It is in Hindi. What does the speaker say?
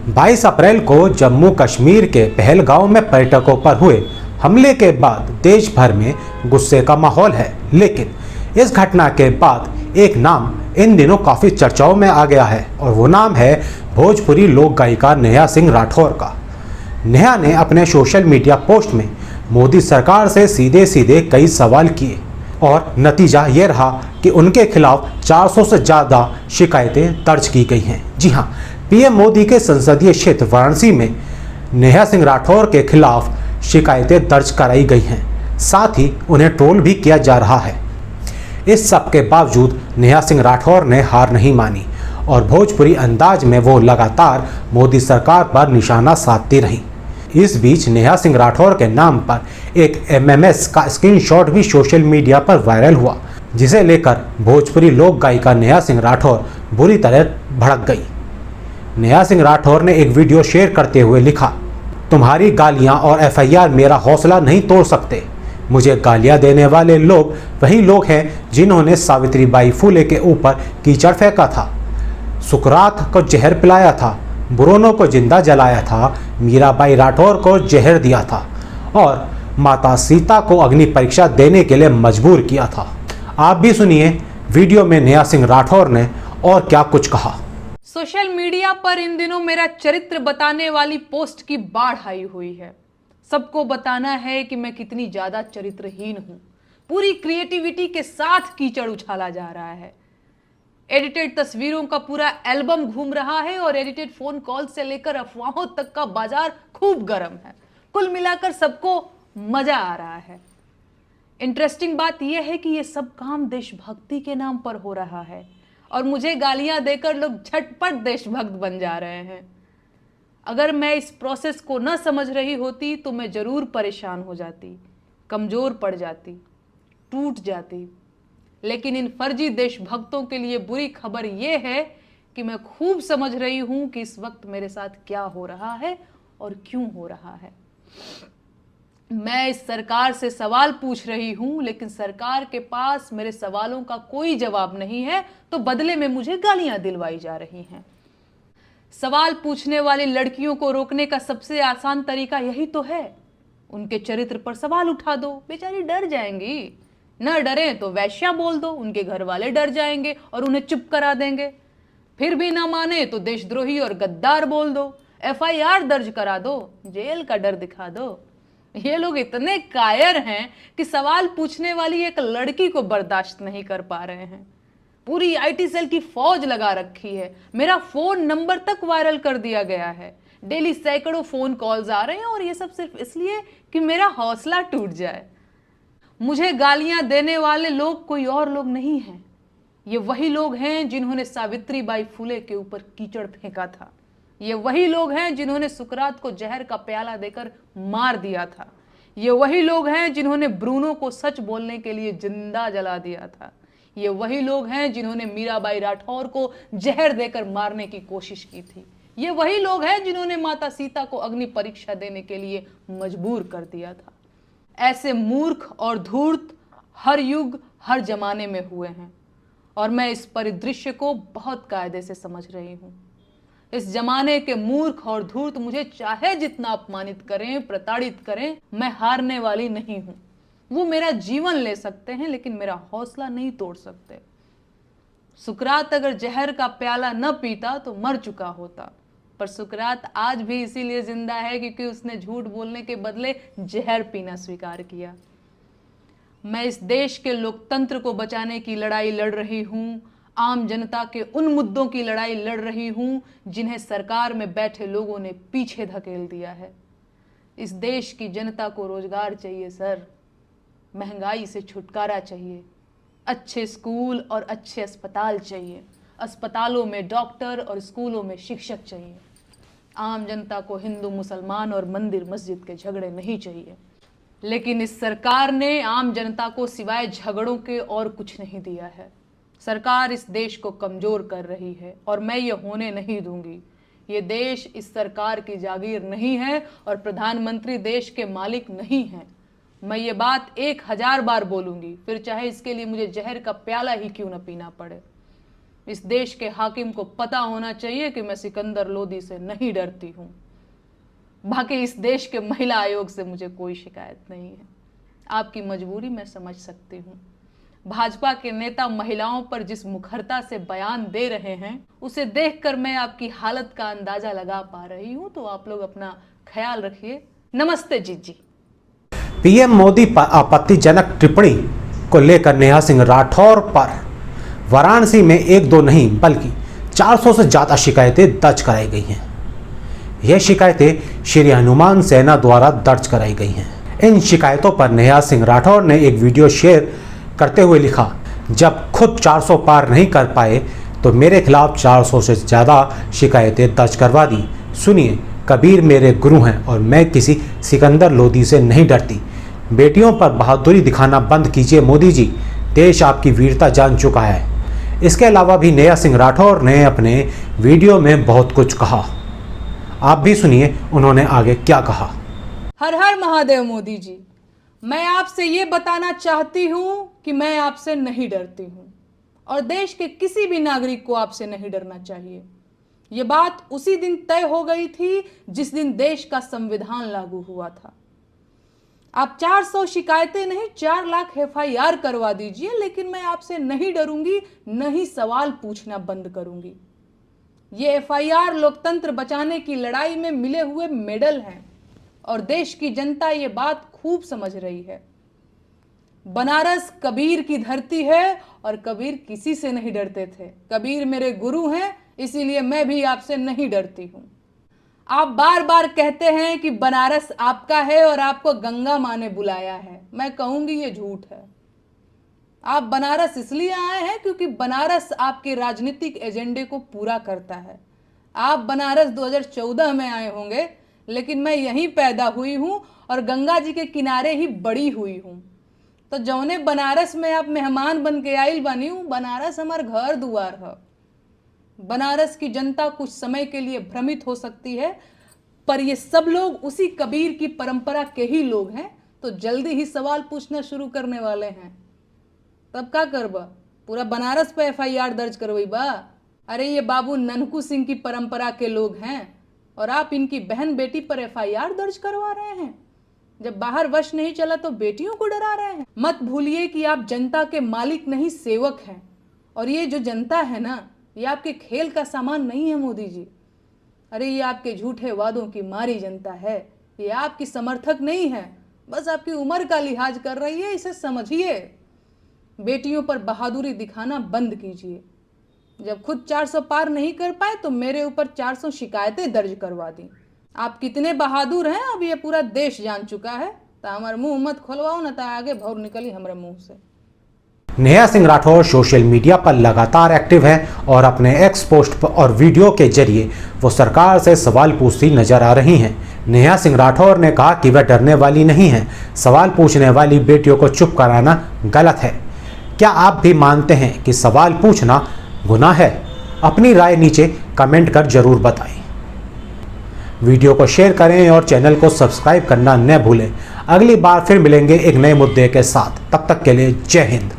22 अप्रैल को जम्मू कश्मीर के पहलगांव में पर्यटकों पर हुए हमले के बाद देश भर में गुस्से का माहौल है। लेकिन इस घटना के बाद एक नाम इन दिनों काफ़ी चर्चाओं में आ गया है और वो नाम है भोजपुरी लोक गायिका नेहा सिंह राठौर का। नेहा ने अपने सोशल मीडिया पोस्ट में मोदी सरकार से सीधे सीधे कई सवाल किए और नतीजा ये रहा कि उनके खिलाफ 400 से ज़्यादा शिकायतें दर्ज की गई हैं। जी हाँ, पीएम मोदी के संसदीय क्षेत्र वाराणसी में नेहा सिंह राठौर के खिलाफ शिकायतें दर्ज कराई गई हैं। साथ ही उन्हें ट्रोल भी किया जा रहा है। इस सब के बावजूद नेहा सिंह राठौर ने हार नहीं मानी और भोजपुरी अंदाज में वो लगातार मोदी सरकार पर निशाना साधती रही। इस बीच नेहा सिंह राठौर के नाम पर एक एमएमएस का स्क्रीनशॉट भी सोशल मीडिया पर वायरल हुआ, जिसे लेकर भोजपुरी लोक गायिका नेहा सिंह राठौर बुरी तरह भड़क गई। नेहा सिंह राठौर ने एक वीडियो शेयर करते हुए लिखा, तुम्हारी गालियां और एफआईआर मेरा हौसला नहीं तोड़ सकते। मुझे गालियां देने वाले लोग वही लोग हैं जिन्होंने सावित्रीबाई फुले के ऊपर कीचड़ फेंका था, सुकरात को जहर पिलाया था, बुरोनों को जिंदा जलाया था, मीराबाई राठौर को जहर दिया था और माता सीता को अग्नि परीक्षा देने के लिए मजबूर किया था। आप भी सुनिए वीडियो में नेहा सिंह राठौर ने और क्या कुछ कहा। सोशल मीडिया पर इन दिनों मेरा चरित्र बताने वाली पोस्ट की बाढ़ आई हुई है। सबको बताना है कि मैं कितनी ज्यादा चरित्रहीन हूं। पूरी क्रिएटिविटी के साथ कीचड़ उछाला जा रहा है। एडिटेड तस्वीरों का पूरा एल्बम घूम रहा है और एडिटेड फोन कॉल से लेकर अफवाहों तक का बाजार खूब गर्म है। कुल मिलाकर सबको मजा आ रहा है। इंटरेस्टिंग बात यह है कि यह सब काम देशभक्ति के नाम पर हो रहा है और मुझे गालियां देकर लोग झटपट देशभक्त बन जा रहे हैं। अगर मैं इस प्रोसेस को न समझ रही होती तो मैं जरूर परेशान हो जाती, कमजोर पड़ जाती, टूट जाती। लेकिन इन फर्जी देशभक्तों के लिए बुरी खबर यह है कि मैं खूब समझ रही हूं कि इस वक्त मेरे साथ क्या हो रहा है और क्यों हो रहा है। मैं इस सरकार से सवाल पूछ रही हूं, लेकिन सरकार के पास मेरे सवालों का कोई जवाब नहीं है, तो बदले में मुझे गालियां दिलवाई जा रही हैं। सवाल पूछने वाली लड़कियों को रोकने का सबसे आसान तरीका यही तो है, उनके चरित्र पर सवाल उठा दो। बेचारी डर जाएंगी। न डरें तो वैश्या बोल दो, उनके घर वाले डर जाएंगे और उन्हें चुप करा देंगे। फिर भी ना माने तो देशद्रोही और गद्दार बोल दो, एफआईआर दर्ज करा दो, जेल का डर दिखा दो। ये लोग इतने कायर हैं कि सवाल पूछने वाली एक लड़की को बर्दाश्त नहीं कर पा रहे हैं। पूरी आईटी सेल की फौज लगा रखी है। मेरा फोन नंबर तक वायरल कर दिया गया है। डेली सैकड़ों फोन कॉल्स आ रहे हैं और ये सब सिर्फ इसलिए कि मेरा हौसला टूट जाए। मुझे गालियां देने वाले लोग कोई और लोग नहीं हैं। ये वही लोग हैं जिन्होंने सावित्रीबाई फुले के ऊपर कीचड़ फेंका था। ये वही लोग हैं जिन्होंने सुकरात को जहर का प्याला देकर मार दिया था। ये वही लोग हैं जिन्होंने ब्रूनो को सच बोलने के लिए जिंदा जला दिया था। ये वही लोग हैं जिन्होंने मीराबाई राठौर को जहर देकर मारने की कोशिश की थी। ये वही लोग हैं जिन्होंने माता सीता को अग्नि परीक्षा देने के लिए मजबूर कर दिया था। ऐसे मूर्ख और धूर्त हर युग हर जमाने में हुए हैं और मैं इस परिदृश्य को बहुत कायदे से समझ रही हूं। इस जमाने के मूर्ख और धूर्त मुझे चाहे जितना अपमानित करें, प्रताड़ित करें, मैं हारने वाली नहीं हूं। वो मेरा जीवन ले सकते हैं लेकिन मेरा हौसला नहीं तोड़ सकते। सुकरात अगर जहर का प्याला न पीता तो मर चुका होता, पर सुकरात आज भी इसीलिए जिंदा है क्योंकि उसने झूठ बोलने के बदले जहर पीना स्वीकार किया। मैं इस देश के लोकतंत्र को बचाने की लड़ाई लड़ रही हूं। आम जनता के उन मुद्दों की लड़ाई लड़ रही हूं जिन्हें सरकार में बैठे लोगों ने पीछे धकेल दिया है। इस देश की जनता को रोजगार चाहिए सर, महंगाई से छुटकारा चाहिए, अच्छे स्कूल और अच्छे अस्पताल चाहिए, अस्पतालों में डॉक्टर और स्कूलों में शिक्षक चाहिए। आम जनता को हिंदू मुसलमान और मंदिर मस्जिद के झगड़े नहीं चाहिए। लेकिन इस सरकार ने आम जनता को सिवाय झगड़ों के और कुछ नहीं दिया है। सरकार इस देश को कमजोर कर रही है और मैं ये होने नहीं दूंगी। ये देश इस सरकार की जागीर नहीं है और प्रधानमंत्री देश के मालिक नहीं हैं। मैं ये बात 1000 बार बोलूंगी, फिर चाहे इसके लिए मुझे जहर का प्याला ही क्यों न पीना पड़े। इस देश के हाकिम को पता होना चाहिए कि मैं सिकंदर लोदी से नहीं डरती हूं। बाकी इस देश के महिला आयोग से मुझे कोई शिकायत नहीं है। आपकी मजबूरी मैं समझ सकती हूं। भाजपा के नेता महिलाओं पर जिस मुखरता से बयान दे रहे हैं, उसे देखकर मैं आपकी हालत का अंदाजा लगा पा रही हूं। तो आप लोग अपना ख्याल रखिए। नमस्ते जी। पीएम मोदी पर आपत्तिजनक टिप्पणी को लेकर नेहा सिंह राठौर पर वाराणसी में 1-2 नहीं बल्कि 400 से ज्यादा शिकायतें दर्ज कराई गई हैं। यह शिकायतें श्री हनुमान सेना द्वारा दर्ज कराई गई हैं। इन शिकायतों पर नेहा सिंह राठौर ने एक वीडियो शेयर करते हुए लिखा, जब खुद 400 पार नहीं कर पाए तो मेरे खिलाफ 400 से ज़्यादा शिकायतें दर्ज करवा दी। सुनिए, कबीर मेरे गुरु हैं और मैं किसी सिकंदर लोदी से नहीं डरती। बेटियों पर बहादुरी दिखाना बंद कीजिए मोदी जी, देश आपकी वीरता जान चुका है। इसके अलावा भी नेहा सिंह राठौर ने अपने वीडियो में बहुत कुछ कहा। आप भी सुनिए उन्होंने आगे क्या कहा। हर हर महादेव मोदी जी, मैं आपसे ये बताना चाहती हूं कि मैं आपसे नहीं डरती हूं और देश के किसी भी नागरिक को आपसे नहीं डरना चाहिए। ये बात उसी दिन तय हो गई थी जिस दिन देश का संविधान लागू हुआ था। आप 400 शिकायतें नहीं 4 लाख FIR करवा दीजिए, लेकिन मैं आपसे नहीं डरूंगी, नहीं सवाल पूछना बंद करूंगी। ये FIR लोकतंत्र बचाने की लड़ाई में मिले हुए मेडल हैं और देश की जनता ये बात खूब समझ रही है। बनारस कबीर की धरती है और कबीर किसी से नहीं डरते थे। कबीर मेरे गुरु हैं, इसीलिए मैं भी आपसे नहीं डरती हूं। आप बार बार कहते हैं कि बनारस आपका है और आपको गंगा माँ ने बुलाया है। मैं कहूंगी ये झूठ है। आप बनारस इसलिए आए हैं क्योंकि बनारस आपके राजनीतिक एजेंडे को पूरा करता है। आप बनारस 2014 में आए होंगे, लेकिन मैं यहीं पैदा हुई हूं और गंगा जी के किनारे ही बड़ी हुई हूं। तो जौने बनारस में आप मेहमान बन के आइल बनी हूं, बनारस हमार घर दुआर है। बनारस की जनता कुछ समय के लिए भ्रमित हो सकती है, पर ये सब लोग उसी कबीर की परंपरा के ही लोग हैं। तो जल्दी ही सवाल पूछना शुरू करने वाले हैं। तब क्या करबा? पूरा बनारस पे FIR दर्ज करवाईबा? अरे ये बाबू ननकू सिंह की परंपरा के लोग हैं और आप इनकी बहन बेटी पर FIR दर्ज करवा रहे हैं। जब बाहर वश नहीं चला तो बेटियों को डरा रहे हैं। मत भूलिए कि आप जनता के मालिक नहीं सेवक हैं, और ये जो जनता है ना, ये आपके खेल का सामान नहीं है मोदी जी। अरे ये आपके झूठे वादों की मारी जनता है। ये आपकी समर्थक नहीं है, बस आपकी उम्र का लिहाज कर रही है, इसे समझिए। बेटियों पर बहादुरी दिखाना बंद कीजिए। जब खुद 400 पार नहीं कर पाए तो मेरे ऊपर 400 शिकायतें दर्ज करवा दी। आप कितने बहादुर हैं अब ये पूरा देश जान चुका है। तो हमारे मुंह मत खोलवाओ ना, तो आगे भौर निकली हमारे मुंह से। नेहा सिंह राठौर सोशल मीडिया पर लगातार एक्टिव हैं और अपने एक्स पोस्ट और वीडियो के जरिए वो सरकार से सवाल पूछती नजर आ रही हैं। नेहा सिंह राठौर ने कहा कि वह डरने वाली नहीं है। सवाल पूछने वाली बेटियों को चुप कराना गलत है। क्या आप भी मानते हैं कि सवाल पूछना गुनाह है? अपनी राय नीचे कमेंट कर जरूर बताएं। वीडियो को शेयर करें और चैनल को सब्सक्राइब करना न भूलें। अगली बार फिर मिलेंगे एक नए मुद्दे के साथ। तब तक के लिए जय हिंद।